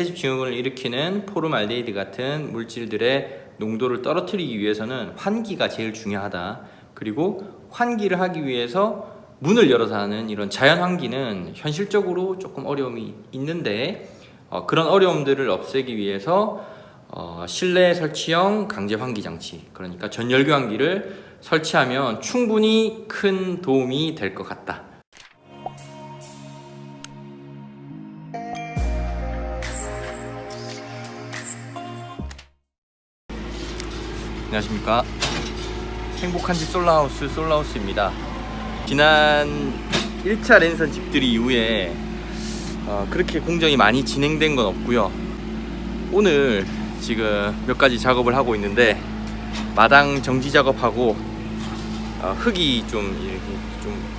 세집 증후군을 일으키는 포름알데히드 같은 물질들의 농도를 떨어뜨리기 위해서는 환기가 제일 중요하다. 그리고 환기를 하기 위해서 문을 열어서 하는 이런 자연 환기는 현실적으로 조금 어려움이 있는데 그런 어려움들을 없애기 위해서 실내 설치형 강제 환기 장치, 그러니까 전열교 환기를 설치하면 충분히 큰 도움이 될 것 같다. 안녕하십니까. 행복한 집 솔라하우스 솔라우스입니다. 지난 1차 랜선 집들이 이후에 그렇게 공정이 많이 진행된 건 없고요. 오늘 지금 몇 가지 작업을 하고 있는데 마당 정지 작업하고 흙이 좀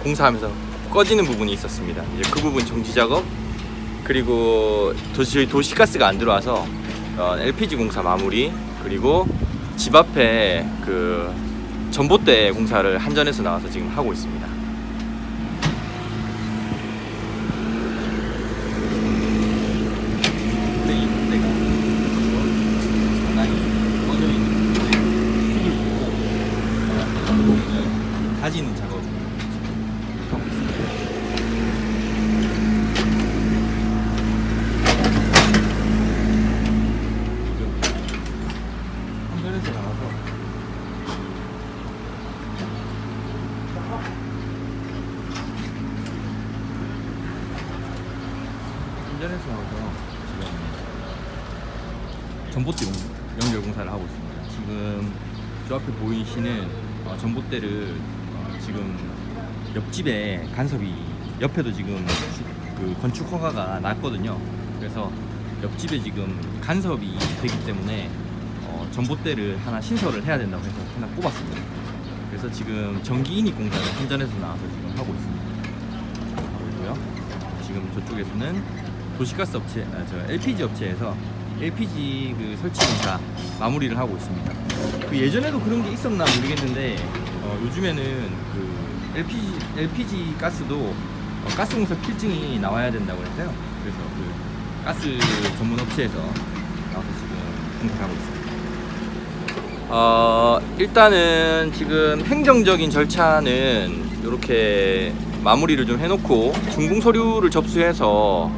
공사하면서 꺼지는 부분이 있었습니다. 이제 그 부분 정지 작업, 그리고 도시가스가 안 들어와서 LPG 공사 마무리, 그리고 집 앞에 그 전봇대 공사를 한전에서 나와서 지금 하고 있습니다. 근데 이 본대가 상당히 꺼져 있는 부분을 다지는 작업을 하고 있습니다. 한전에서 나와서 한전에서 나와서 지금 전봇대 연결 공사를 하고 있습니다. 지금 저 앞에 보이시는 전봇대를 지금 옆집에 간섭이, 옆에도 지금 그 건축 허가가 났거든요. 그래서 옆집에 지금 간섭이 되기 때문에 전봇대를 하나 신설을 해야 된다고 해서 하나 뽑았습니다. 그래서 지금 전기인입 공사를 한전에서 나와서 지금 하고 있습니다. 하고 있고요. 지금 저쪽에서는 도시가스 업체, LPG 업체에서 LPG 그 설치 공사 마무리를 하고 있습니다. 그 예전에도 그런 게 있었나 모르겠는데 요즘에는 그 LPG 가스도 가스 공사 필증이 나와야 된다고 해서요. 그래서 그 가스 전문 업체에서 나와서 지금 공사하고 있습니다. 일단은 지금 행정적인 절차는 이렇게 마무리를 좀 해놓고 준공 서류를 접수해서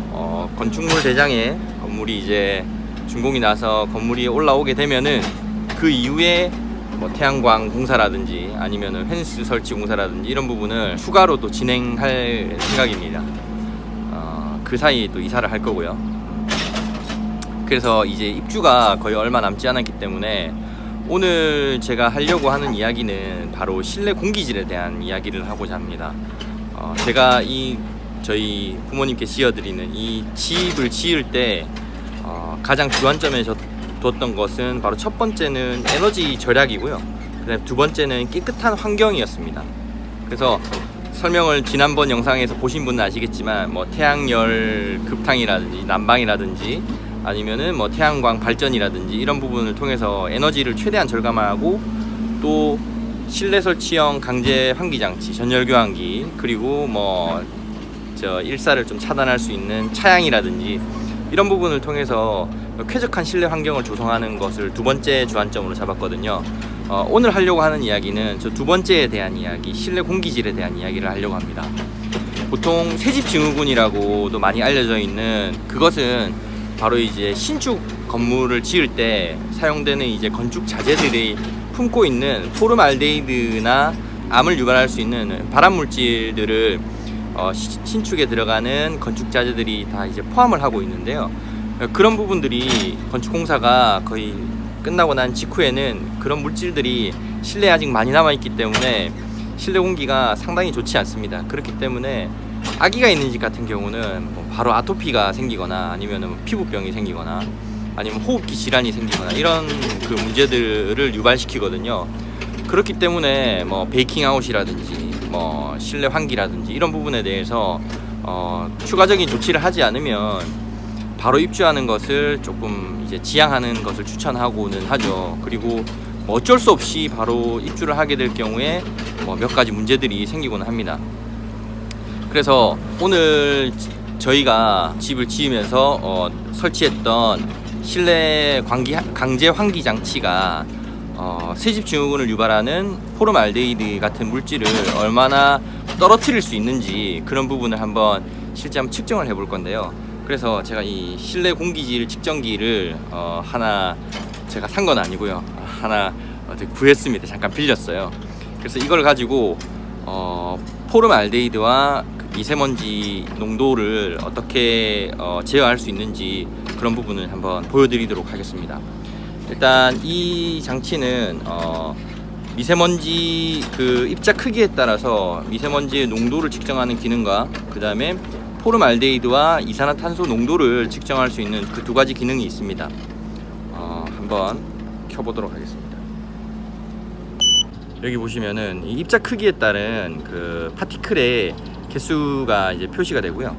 건축물 대장에 건물이 이제 준공이 나서 건물이 올라오게 되면은 그 이후에 뭐 태양광 공사라든지 아니면은 펜스 설치 공사라든지 이런 부분을 추가로 또 진행할 생각입니다. 그 사이에 또 이사를 할 거고요. 그래서 이제 입주가 거의 얼마 남지 않았기 때문에 오늘 제가 하려고 하는 이야기는 바로 실내 공기질에 대한 이야기를 하고자 합니다. 제가 저희 부모님께 지어드리는 이 집을 지을 때 가장 주안점에 뒀던 것은 바로 첫 번째는 에너지 절약이고요. 그다음에 두 번째는 깨끗한 환경이었습니다. 그래서 설명을 지난번 영상에서 보신 분은 아시겠지만 뭐 태양열 급탕이라든지 난방이라든지 아니면은 뭐 태양광 발전이라든지 이런 부분을 통해서 에너지를 최대한 절감하고, 또 실내 설치형 강제 환기 장치, 전열 교환기, 그리고 뭐 일사를 좀 차단할 수 있는 차양이라든지 이런 부분을 통해서 쾌적한 실내 환경을 조성하는 것을 두 번째 주안점으로 잡았거든요. 오늘 하려고 하는 이야기는 저 두 번째에 대한 이야기, 실내 공기질에 대한 이야기를 하려고 합니다. 보통 세집 증후군이라고도 많이 알려져 있는 그것은 바로 이제 신축 건물을 지을 때 사용되는 이제 건축 자재들이 품고 있는 포름알데히드나 암을 유발할 수 있는 발암 물질들을 신축에 들어가는 건축 자재들이 다 이제 포함을 하고 있는데요. 그런 부분들이 건축 공사가 거의 끝나고 난 직후에는 그런 물질들이 실내에 아직 많이 남아 있기 때문에 실내 공기가 상당히 좋지 않습니다. 그렇기 때문에 아기가 있는 집 같은 경우는 바로 아토피가 생기거나 아니면 피부병이 생기거나 아니면 호흡기 질환이 생기거나 이런 그 문제들을 유발시키거든요. 그렇기 때문에 뭐 베이킹아웃이라든지 뭐 실내 환기라든지 이런 부분에 대해서 추가적인 조치를 하지 않으면 바로 입주하는 것을 조금 이제 지양하는 것을 추천하고는 하죠. 그리고 뭐 어쩔 수 없이 바로 입주를 하게 될 경우에 뭐 몇 가지 문제들이 생기곤 합니다. 그래서 오늘 저희가 집을 지으면서 설치했던 실내 강제 환기 장치가 세집 증후군을 유발하는 포름알데히드 같은 물질을 얼마나 떨어뜨릴 수 있는지 그런 부분을 한번 실제 한번 측정을 해볼 건데요. 그래서 제가 이 실내 공기질 측정기를 하나 제가 산 건 아니고요. 하나 구했습니다. 잠깐 빌렸어요. 그래서 이걸 가지고 포름알데히드와 미세먼지 농도를 어떻게 제어할 수 있는지 그런 부분을 한번 보여드리도록 하겠습니다. 일단 이 장치는 미세먼지 그 입자 크기에 따라서 미세먼지의 농도를 측정하는 기능과 그 다음에 포름알데히드와 이산화탄소 농도를 측정할 수 있는 그 두 가지 기능이 있습니다. 한번 켜보도록 하겠습니다. 여기 보시면은 이 입자 크기에 따른 그 파티클의 개수가 이제 표시가 되고요.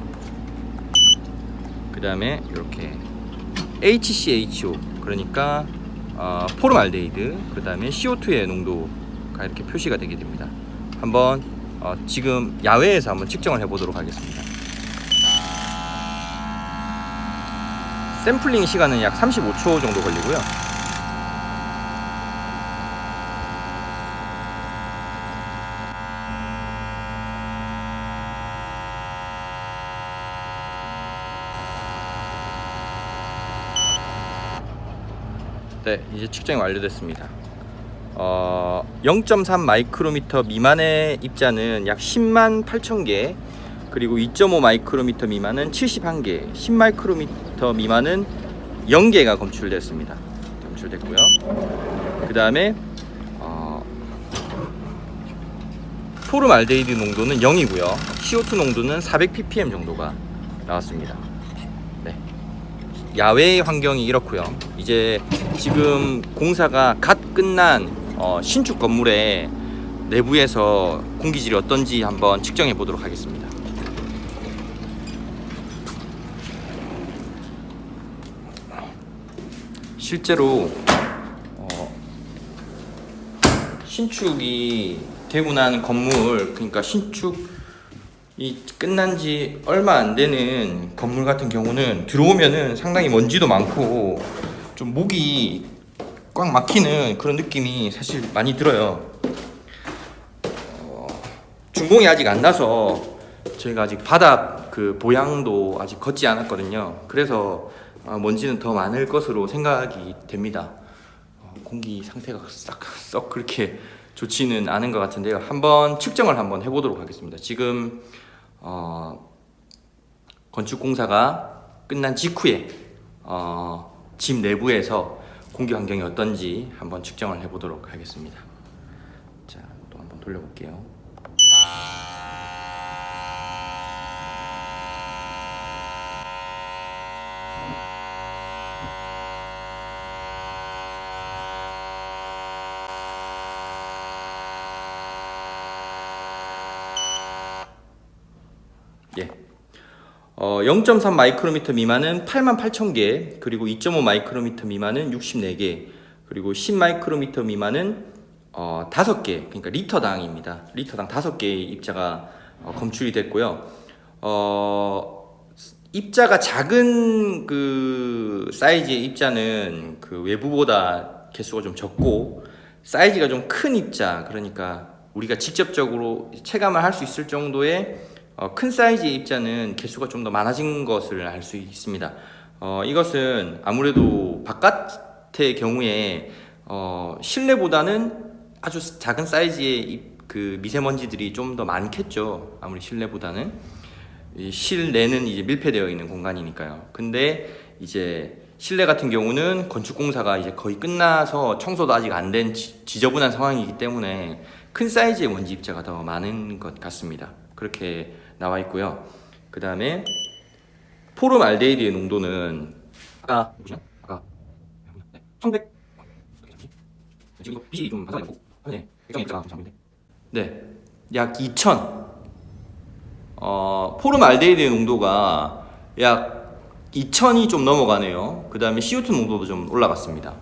그 다음에 이렇게 HCHO 그러니까 포름알데히드 그 다음에 CO2의 농도가 이렇게 표시가 되게 됩니다. 한번 지금 야외에서 한번 측정을 해보도록 하겠습니다. 샘플링 시간은 약 35초 정도 걸리고요. 네, 이제 측정이 완료됐습니다. 0.3 마이크로미터 미만의 입자는 약 10만 8천 개, 그리고 2.5 마이크로미터 미만은 71개, 10 마이크로미터 미만은 0개가 검출됐고요. 그 다음에 포름알데히드 농도는 0이고요. CO2 농도는 400ppm 정도가 나왔습니다. 네. 야외 환경이 이렇고요. 이제 지금 공사가 갓 끝난 신축 건물의 내부에서 공기질이 어떤지 한번 측정해 보도록 하겠습니다. 실제로 신축이 되고 난 건물, 그러니까 신축이 끝난 지 얼마 안 되는 건물 같은 경우는 들어오면은 상당히 먼지도 많고 좀 목이 꽉 막히는 그런 느낌이 사실 많이 들어요. 준공이 아직 안 나서 저희가 아직 바닥 그 보양도 아직 걷지 않았거든요. 그래서 먼지는 더 많을 것으로 생각이 됩니다. 공기 상태가 썩 그렇게 좋지는 않은 것 같은데요. 한번 측정을 한번 해보도록 하겠습니다. 지금 건축 공사가 끝난 직후에 집 내부에서 공기 환경이 어떤지 한번 측정을 해보도록 하겠습니다. 자, 또 한번 돌려볼게요. 예. 0.3 마이크로미터 미만은 88,000개, 그리고 2.5 마이크로미터 미만은 64개, 그리고 10 마이크로미터 미만은 5개, 그러니까 리터당입니다. 리터당 5개의 입자가 검출이 됐고요. 입자가 작은 그 사이즈의 입자는 그 외부보다 개수가 좀 적고, 사이즈가 좀 큰 입자, 그러니까 우리가 직접적으로 체감을 할 수 있을 정도의 큰 사이즈의 입자는 개수가 좀 더 많아진 것을 알 수 있습니다. 이것은 아무래도 바깥의 경우에 실내보다는 아주 작은 사이즈의 그 미세먼지들이 좀 더 많겠죠. 아무리 실내보다는. 실내는 이제 밀폐되어 있는 공간이니까요. 근데 이제 실내 같은 경우는 건축 공사가 이제 거의 끝나서 청소도 아직 안 된 지저분한 상황이기 때문에 큰 사이즈의 먼지 입자가 더 많은 것 같습니다. 그렇게 나와 있고요. 그 다음에 포름알데히드의 농도는 아까 1100 지금 빛이 좀 반사되고 네, 네, 약 2000 포름알데히드의 농도가 약 2000이 좀 넘어가네요. 그 다음에 CO2 농도도 좀 올라갔습니다.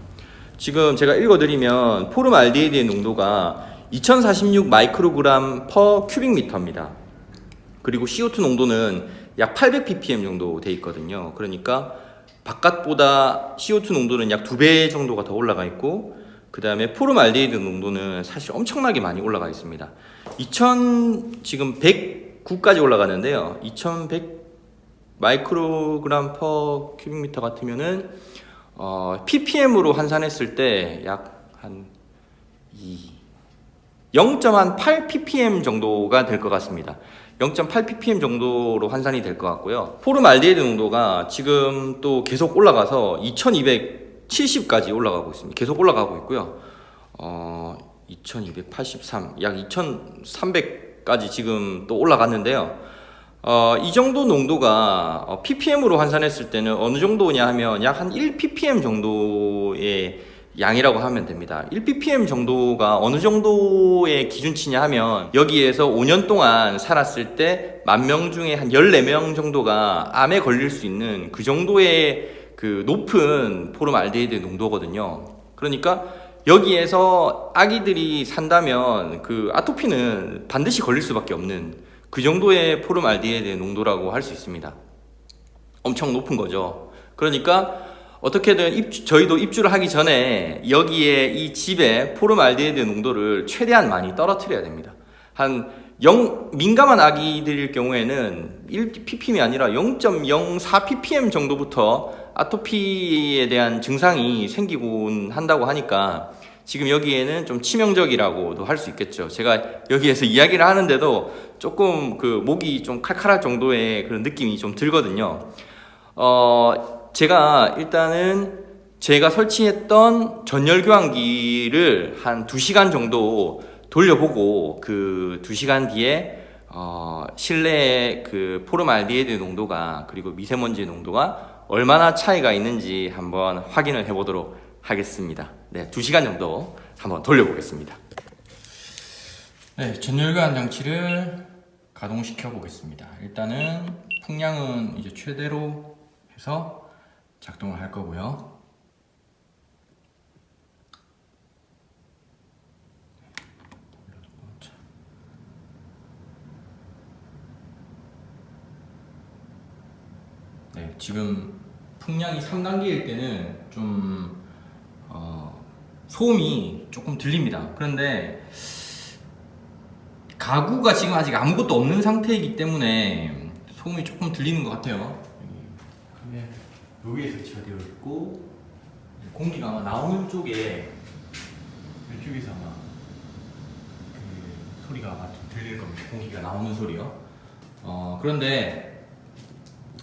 지금 제가 읽어드리면 포름알데히드의 농도가 2046 마이크로그램 퍼 큐빅미터입니다. 그리고 CO2 농도는 약 800ppm 정도 돼 있거든요. 그러니까 바깥보다 CO2 농도는 약 2배 정도가 더 올라가 있고, 그 다음에 포름알데히드 농도는 사실 엄청나게 많이 올라가 있습니다. 지금 109까지 올라가는데요. 2100 마이크로그램 퍼 큐빅미터 같으면은 ppm으로 환산했을 때 약 한 0.8 ppm 정도가 될 것 같습니다. 0.8 ppm 정도로 환산이 될 것 같고요. 포름알데히드 농도가 지금 또 계속 올라가서 2270까지 올라가고 있습니다. 계속 올라가고 있고요. 2283, 약 2300까지 지금 또 올라갔는데요. 이 정도 농도가 ppm으로 환산했을 때는 어느 정도냐 하면 약 한 1 ppm 정도의 양이라고 하면 됩니다. 1 ppm 정도가 어느 정도의 기준치냐 하면, 여기에서 5년 동안 살았을 때 10,000명 중에 한 14명 정도가 암에 걸릴 수 있는 그 정도의 그 높은 포름알데히드 농도거든요. 그러니까 여기에서 아기들이 산다면 그 아토피는 반드시 걸릴 수밖에 없는 그 정도의 포름알데히드 농도라고 할 수 있습니다. 엄청 높은 거죠. 그러니까 어떻게든 저희도 입주를 하기 전에 여기에 이 집에 포름알데히드 농도를 최대한 많이 떨어뜨려야 됩니다. 민감한 아기들일 경우에는 1 ppm이 아니라 0.04 ppm 정도부터 아토피에 대한 증상이 생기곤 한다고 하니까, 지금 여기에는 좀 치명적이라고도 할 수 있겠죠. 제가 여기에서 이야기를 하는데도 조금 그 목이 좀 칼칼할 정도의 그런 느낌이 좀 들거든요. 제가 일단은 제가 설치했던 전열 교환기를 한 2시간 정도 돌려보고, 그 2시간 뒤에 실내의 그 포름알데히드 농도가, 그리고 미세먼지 농도가 얼마나 차이가 있는지 한번 확인을 해보도록 하겠습니다. 네, 2시간 정도 한번 돌려보겠습니다. 네, 전열 교환 장치를 가동시켜 보겠습니다. 일단은 풍량은 이제 최대로 해서 작동을 할 거고요. 네, 지금 풍량이 3단계일 때는 좀 소음이 조금 들립니다. 그런데 가구가 지금 아직 아무것도 없는 상태이기 때문에 소음이 조금 들리는 것 같아요. 여기에 설치가 되어 있고, 공기가 아마 나오는 쪽에, 이쪽에서 아마 그 소리가 아마 좀 들릴 겁니다. 공기가 나오는 소리요. 그런데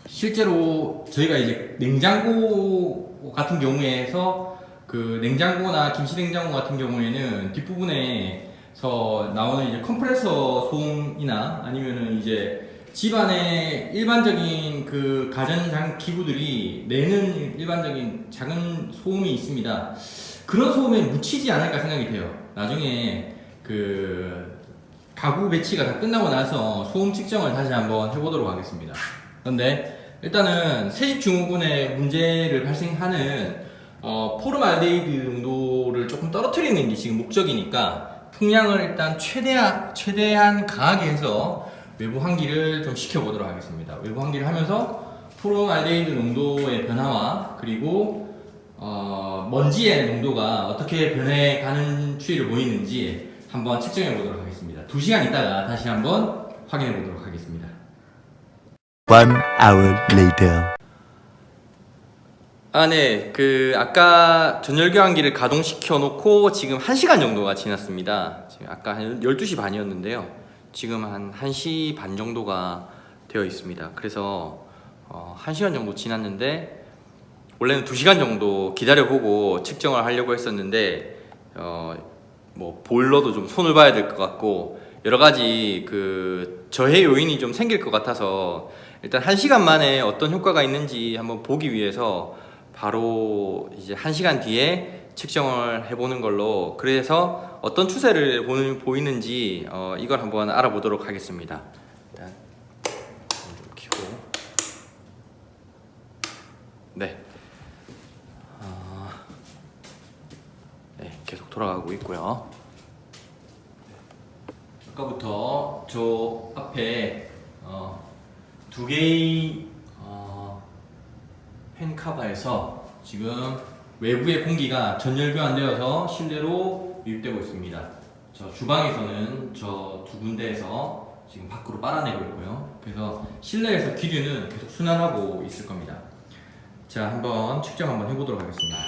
실제로 저희가 이제 냉장고 같은 경우에서, 그 냉장고나 김치냉장고 같은 경우에는 뒷부분에서 나오는 이제 컴프레서 소음이나 아니면은 이제 집안에 일반적인 그 가전장 기구들이 내는 일반적인 작은 소음이 있습니다. 그런 소음에 묻히지 않을까 생각이 돼요. 나중에 그 가구 배치가 다 끝나고 나서 소음 측정을 다시 한번 해보도록 하겠습니다. 그런데 일단은 새집 증후군에 문제를 발생하는 포름알데히드 농도를 조금 떨어뜨리는 게 지금 목적이니까, 풍량을 일단 최대한 강하게 해서 외부 환기를 좀 시켜보도록 하겠습니다. 외부 환기를 하면서 포름알데히드 농도의 변화와, 그리고 먼지의 농도가 어떻게 변해가는 추이를 보이는지 한번 측정해 보도록 하겠습니다. 2시간 있다가 다시 한번 확인해 보도록 하겠습니다. 1 hour later. 네. 아까 전열 교환기를 가동시켜 놓고 지금 1시간 정도가 지났습니다. 지금 아까 한 12시 반이었는데요. 지금 한 1시 반 정도가 되어 있습니다. 그래서 1시간 정도 지났는데, 원래는 2시간 정도 기다려보고 측정을 하려고 했었는데, 뭐 보일러도 좀 손을 봐야 될 것 같고, 여러 가지 그 저해 요인이 좀 생길 것 같아서, 일단 1시간 만에 어떤 효과가 있는지 한번 보기 위해서 바로 이제 1시간 뒤에 측정을 해보는 걸로, 그래서 어떤 추세를 보이는지 이걸 한번 알아보도록 하겠습니다. 일단 좀 켜고, 네, 네, 계속 돌아가고 있고요. 아까부터 저 앞에 두 개의 팬카바에서 지금 외부의 공기가 전열 교환되어서 실내로 유입되고 있습니다. 저 주방에서는 저 두 군데에서 지금 밖으로 빨아내고 있고요. 그래서 실내에서 기류는 계속 순환하고 있을 겁니다. 자, 한번 측정 한번 해보도록 하겠습니다.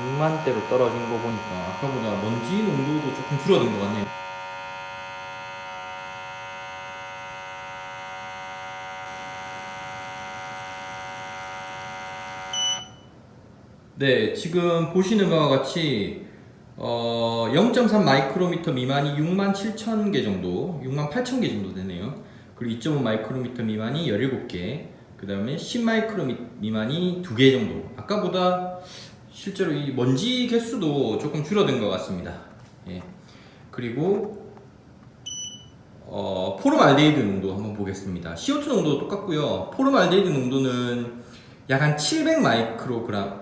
6만대로 떨어진 거 보니까 아까보다 먼지 농도도 조금 줄어든 것 같네요. 네, 지금 보시는 바와 같이 0.3 마이크로미터 미만이 67,000개 정도, 68,000개 정도 되네요. 그리고 2.5 마이크로미터 미만이 17개, 그 다음에 10 마이크로미터 미만이 2개 정도. 아까보다 실제로 이 먼지 개수도 조금 줄어든 것 같습니다. 예. 그리고 포름알데히드 농도 한번 보겠습니다. CO2 농도 똑같고요. 포름알데히드 농도는 약 한 700 마이크로그램,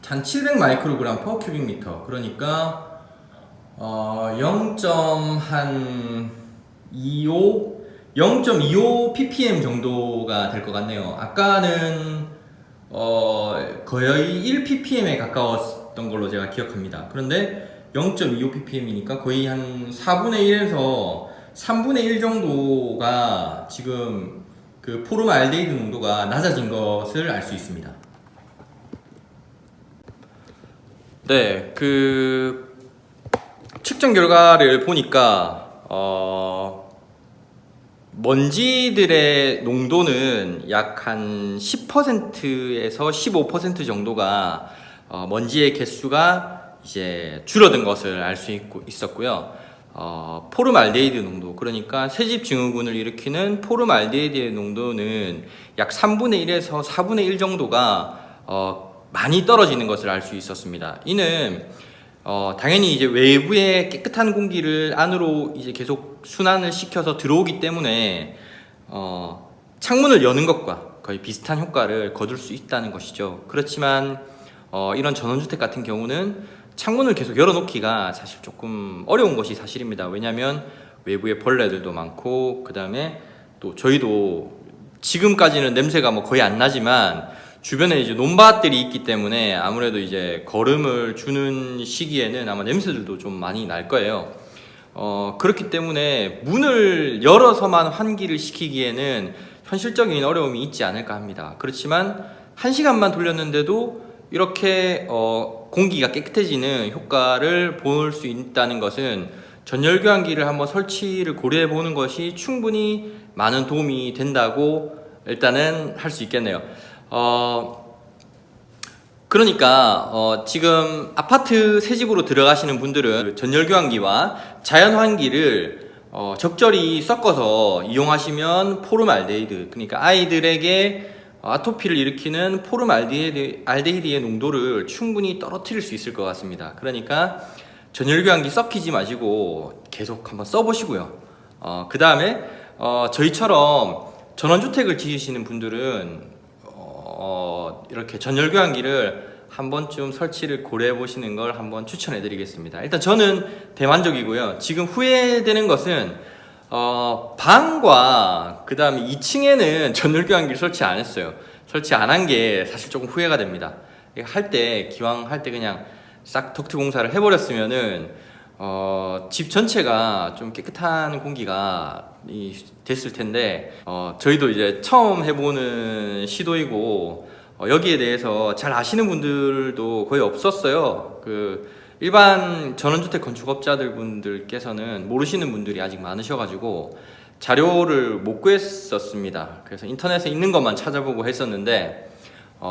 한 700 마이크로그램 퍼 큐빅미터. 그러니까 0.25 ppm 정도가 될 것 같네요. 아까는 거의 1 ppm에 가까웠던 걸로 제가 기억합니다. 그런데 0.25 ppm이니까 거의 한 4분의 1에서 3분의 1 정도가 지금 그 포름알데히드 농도가 낮아진 것을 알 수 있습니다. 네, 그 측정 결과를 보니까 먼지들의 농도는 약 한 10%에서 15% 정도가 먼지의 개수가 이제 줄어든 것을 알 수 있었고요. 포름알데히드 농도, 그러니까 새집 증후군을 일으키는 포름알데히드의 농도는 약 3분의 1에서 4분의 1 정도가 많이 떨어지는 것을 알 수 있었습니다. 이는 당연히 이제 외부의 깨끗한 공기를 안으로 이제 계속 순환을 시켜서 들어오기 때문에 창문을 여는 것과 거의 비슷한 효과를 거둘 수 있다는 것이죠. 그렇지만 이런 전원주택 같은 경우는 창문을 계속 열어놓기가 사실 조금 어려운 것이 사실입니다. 왜냐하면 외부에 벌레들도 많고, 그 다음에 또 저희도 지금까지는 냄새가 뭐 거의 안 나지만 주변에 이제 논밭들이 있기 때문에 아무래도 이제 거름을 주는 시기에는 아마 냄새들도 좀 많이 날 거예요. 그렇기 때문에 문을 열어서만 환기를 시키기에는 현실적인 어려움이 있지 않을까 합니다. 그렇지만 1시간만 돌렸는데도 이렇게 공기가 깨끗해지는 효과를 볼 수 있다는 것은 전열교환기를 한번 설치를 고려해 보는 것이 충분히 많은 도움이 된다고 일단은 할 수 있겠네요. 그러니까 지금 아파트 새집으로 들어가시는 분들은 전열교환기와 자연환기를 적절히 섞어서 이용하시면 포름알데히드, 그러니까 아이들에게 아토피를 일으키는 포름알데히드의 농도를 충분히 떨어뜨릴 수 있을 것 같습니다. 그러니까 전열교환기 썩히지 마시고 계속 한번 써보시고요. 그 다음에 저희처럼 전원주택을 지으시는 분들은 이렇게 전열교환기를 한 번쯤 설치를 고려해 보시는 걸 한번 추천해 드리겠습니다. 일단 저는 대만족이고요. 지금 후회되는 것은 방과 그 다음에 2층에는 전열교환기를 설치 안 했어요. 설치 안 한 게 사실 조금 후회가 됩니다. 기왕 할 때 그냥 싹 덕트 공사를 해버렸으면은 집 전체가 좀 깨끗한 공기가 됐을 텐데 저희도 이제 처음 해보는 시도이고 여기에 대해서 잘 아시는 분들도 거의 없었어요. 그 일반 전원주택 건축업자들 분들께서는 모르시는 분들이 아직 많으셔가지고 자료를 못 구했었습니다. 그래서 인터넷에 있는 것만 찾아보고 했었는데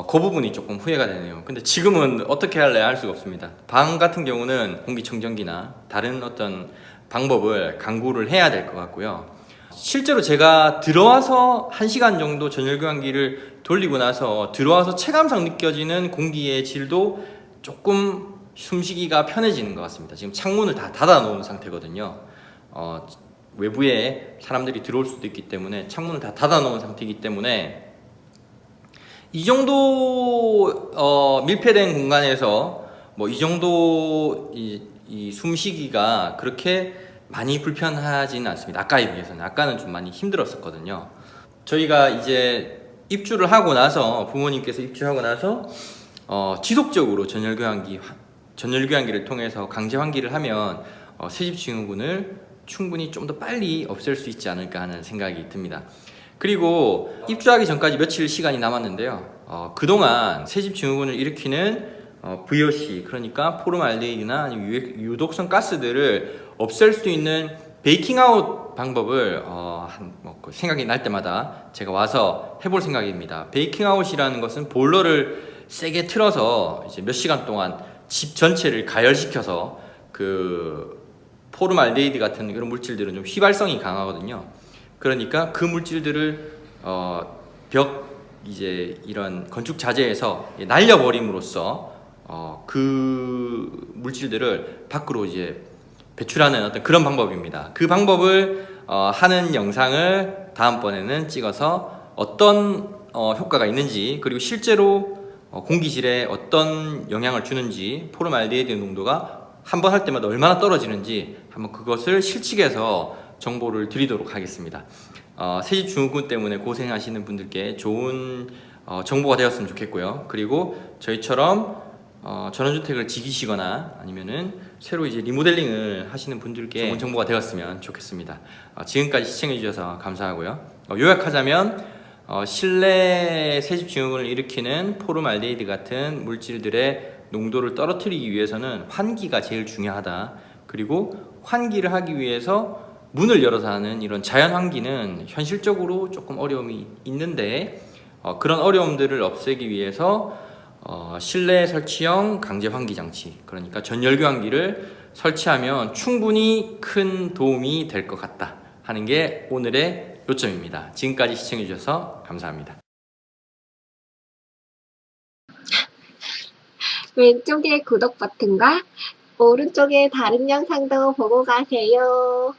그 부분이 조금 후회가 되네요. 근데 지금은 어떻게 할래 할 수가 없습니다. 방 같은 경우는 공기청정기나 다른 어떤 방법을 강구를 해야 될 것 같고요. 실제로 제가 들어와서 1시간 정도 전열교환기를 돌리고 나서 들어와서 체감상 느껴지는 공기의 질도 조금 숨쉬기가 편해지는 것 같습니다. 지금 창문을 다 닫아 놓은 상태거든요. 외부에 사람들이 들어올 수도 있기 때문에 창문을 다 닫아 놓은 상태이기 때문에 이 정도 밀폐된 공간에서 뭐 이 정도 이 숨쉬기가 그렇게 많이 불편하지는 않습니다. 아까에 비해서는. 아까는 좀 많이 힘들었었거든요. 저희가 이제 입주를 하고 나서, 부모님께서 입주하고 나서 지속적으로 전열교환기를 통해서 강제 환기를 하면 새집 증후군을 충분히 좀 더 빨리 없앨 수 있지 않을까 하는 생각이 듭니다. 그리고 입주하기 전까지 며칠 시간이 남았는데요. 그동안 새집 증후군을 일으키는 VOC, 그러니까 포름알데히드나 아니면 유독성 가스들을 없앨 수 있는 베이킹아웃 방법을 생각이 날 때마다 제가 와서 해볼 생각입니다. 베이킹아웃이라는 것은 보일러를 세게 틀어서 이제 몇 시간 동안 집 전체를 가열시켜서 그 포름알데히드 같은 그런 물질들은 좀 휘발성이 강하거든요. 그러니까 그 물질들을 이제 이런 건축 자재에서 날려버림으로써 그 물질들을 밖으로 이제 배출하는 어떤 그런 방법입니다. 그 방법을 하는 영상을 다음번에는 찍어서 어떤 효과가 있는지, 그리고 실제로 공기질에 어떤 영향을 주는지, 포름알데히드 농도가 한 번 할 때마다 얼마나 떨어지는지 한번 그것을 실측해서 정보를 드리도록 하겠습니다. 새집 증후군 때문에 고생하시는 분들께 좋은 정보가 되었으면 좋겠고요. 그리고 저희처럼 전원주택을 지키시거나 아니면은 새로 이제 리모델링을 하시는 분들께 좋은 정보가 되었으면 좋겠습니다. 지금까지 시청해 주셔서 감사하고요. 요약하자면 실내 새집 증후군을 일으키는 포름알데히드 같은 물질들의 농도를 떨어뜨리기 위해서는 환기가 제일 중요하다. 그리고 환기를 하기 위해서 문을 열어서 하는 이런 자연 환기는 현실적으로 조금 어려움이 있는데 그런 어려움들을 없애기 위해서 실내 설치형 강제 환기 장치, 그러니까 전열교환기를 설치하면 충분히 큰 도움이 될 것 같다 하는 게 오늘의 요점입니다. 지금까지 시청해 주셔서 감사합니다. 왼쪽에 구독 버튼과 오른쪽에 다른 영상도 보고 가세요.